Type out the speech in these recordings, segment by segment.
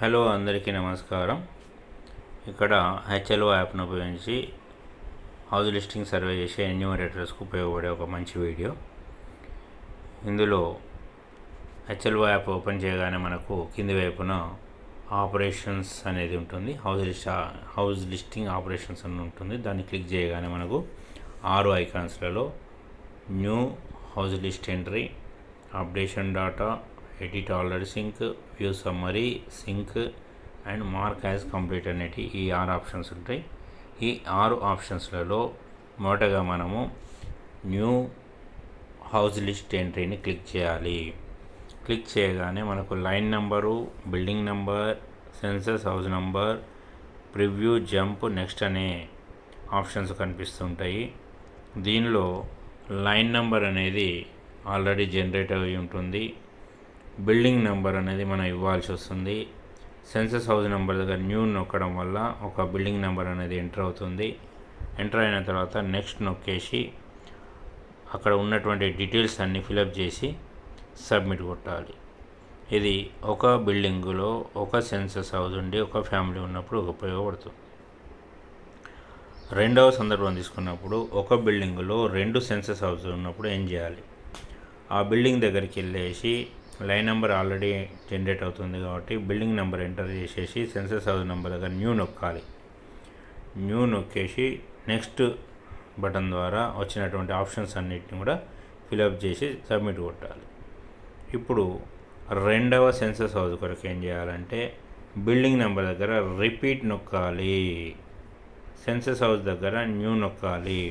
Hello అందరికీ నమస్కారం. ఇక్కడ హెచ్ఎల్ఓ యాప్ను ఉపయోగించి హౌస్ లిస్టింగ్ సర్వే చేసే ఎన్యూమరేటర్స్కు ఉపయోగపడే ఒక మంచి వీడియో. ఇందులో హెచ్ఎల్ఓ యాప్ ఓపెన్ చేయగానే మనకు కింది వైపున ఆపరేషన్స్ అనేది ఉంటుంది. హౌస్ లిస్టింగ్ ఆపరేషన్స్ అని ఉంటుంది. దాన్ని క్లిక్ చేయగానే మనకు 6 ఐకాన్స్లలో new house list entry, updation data, edit already sync, view summary, sync and mark as complete అనేటి ఈ 6 ఆప్షన్స్ ఉంటాయి. ఈ 6 ఆప్షన్స్లలో మొదటగా మనము న్యూ హౌస్ లిస్ట్ ఎంట్రీని క్లిక్ చేయాలి. క్లిక్ చేయగానే మనకు line number, building number, census house number, preview, jump, next అనే ఆప్షన్స్ కనిపిస్తుంటాయి. దీనిలో లైన్ నెంబర్ అనేది ఆల్రెడీ జనరేట్ అయి ఉంటుంది. బిల్డింగ్ నెంబర్ అనేది మనం ఇవ్వాల్సి వస్తుంది. సెన్సస్ హౌస్ నెంబర్ దగ్గర న్యూ నొక్కడం వల్ల ఒక బిల్డింగ్ నెంబర్ అనేది ఎంటర్ అవుతుంది. ఎంటర్ అయిన తర్వాత నెక్స్ట్ నొక్కేసి అక్కడ ఉన్నటువంటి డీటెయిల్స్ అన్నీ ఫిలప్ చేసి సబ్మిట్ కొట్టాలి. ఇది ఒక బిల్డింగులో ఒక సెన్సస్ హౌస్ ఉండి ఒక ఫ్యామిలీ ఉన్నప్పుడు ఉపయోగపడుతుంది. రెండవ సందర్భం తీసుకున్నప్పుడు ఒక బిల్డింగులో 2 సెన్సస్ హౌస్ ఉన్నప్పుడు ఏం చేయాలి? ఆ బిల్డింగ్ దగ్గరికి వెళ్ళేసి లైన్ నెంబర్ ఆల్రెడీ జనరేట్ అవుతుంది కాబట్టి బిల్డింగ్ నెంబర్ ఎంటర్ చేసేసి సెన్సస్ హౌస్ నెంబర్ దగ్గర న్యూ నొక్కాలి. న్యూ నొక్కేసి నెక్స్ట్ బటన్ ద్వారా వచ్చినటువంటి ఆప్షన్స్ అన్నిటిని కూడా ఫిలప్ చేసి సబ్మిట్ కొట్టాలి. ఇప్పుడు రెండవ సెన్సస్ హౌస్ కొరకు ఏం చేయాలంటే బిల్డింగ్ నెంబర్ దగ్గర రిపీట్ నొక్కాలి. సెన్సస్ హౌస్ దగ్గర న్యూ నొక్కాలి.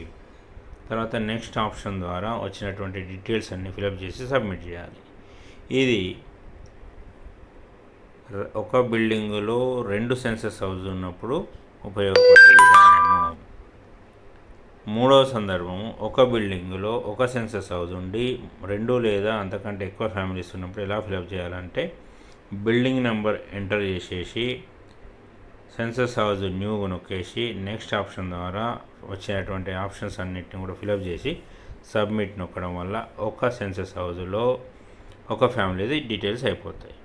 తర్వాత నెక్స్ట్ ఆప్షన్ ద్వారా వచ్చినటువంటి డీటెయిల్స్ అన్ని ఫిలప్ చేసి సబ్మిట్ చేయాలి. ఇది ఒక బిల్డింగులో 2 సెన్సస్ హౌస్ ఉన్నప్పుడు ఉపయోగపడే విధానము. మూడవ సందర్భం ఒక బిల్డింగులో ఒక సెన్సస్ హౌస్ ఉండి 2 లేదా అంతకంటే ఎక్కువ ఫ్యామిలీస్ ఉన్నప్పుడు ఎలా ఫిలప్ చేయాలంటే బిల్డింగ్ నెంబర్ ఎంటర్ చేసేసి సెన్సస్ హౌస్ న్యూ నొక్కేసి నెక్స్ట్ ఆప్షన్ ద్వారా వచ్చినటువంటి ఆప్షన్స్ అన్నిటిని కూడా ఫిలప్ చేసి సబ్మిట్ నొక్కడం వల్ల ఒక సెన్సస్ హౌస్లో ఒక ఫ్యామిలీది డీటెయిల్స్ అయిపోతాయి.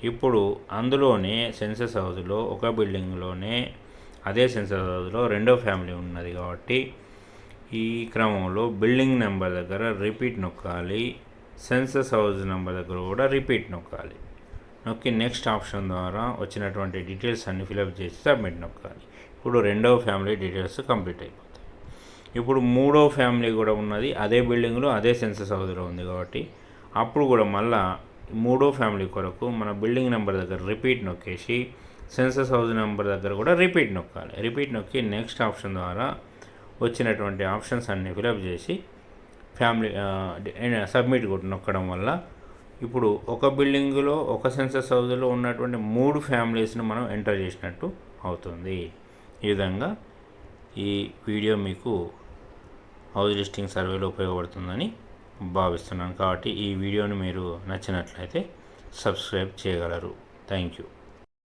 ఇప్పుడు అందులోనే సెన్సస్ హౌస్లో ఒక బిల్డింగ్లోనే అదే సెన్సస్ హౌస్లో రెండో ఫ్యామిలీ ఉన్నది కాబట్టి ఈ క్రమంలో బిల్డింగ్ నెంబర్ దగ్గర రిపీట్ నొక్కాలి. సెన్సస్ హౌస్ నెంబర్ దగ్గర కూడా రిపీట్ నొక్కాలి. నొక్కి నెక్స్ట్ ఆప్షన్ ద్వారా వచ్చినటువంటి డీటెయిల్స్ అన్ని ఫిలప్ చేసి సబ్మిట్ నొక్కాలి. ఇప్పుడు రెండవ ఫ్యామిలీ డీటెయిల్స్ కంప్లీట్ అయిపోతాయి. ఇప్పుడు మూడవ ఫ్యామిలీ కూడా ఉన్నది అదే బిల్డింగ్లో అదే సెన్సస్ హౌస్లో ఉంది కాబట్టి అప్పుడు కూడా మళ్ళా మూడో ఫ్యామిలీ కొరకు మన బిల్డింగ్ నెంబర్ దగ్గర రిపీట్ నొక్కేసి సెన్సస్ హౌస్ నెంబర్ దగ్గర కూడా రిపీట్ నొక్కాలి. రిపీట్ నొక్కి నెక్స్ట్ ఆప్షన్ ద్వారా వచ్చినటువంటి ఆప్షన్స్ అన్నీ ఫిలప్ చేసి ఫ్యామిలీ సబ్మిట్ నొక్కడం వల్ల ఇప్పుడు ఒక బిల్డింగులో ఒక సెన్సస్ హౌస్లో ఉన్నటువంటి 3 ఫ్యామిలీస్ను మనం ఎంటర్ చేసినట్టు అవుతుంది. ఈ విధంగా ఈ వీడియో మీకు హౌస్ లిస్టింగ్ సర్వేలో ఉపయోగపడుతుందని భావిస్తున్నాను. కాబట్టి ఈ వీడియోని మీరు నచ్చినట్లయితే సబ్స్క్రైబ్ చేయగలరు. Thank you.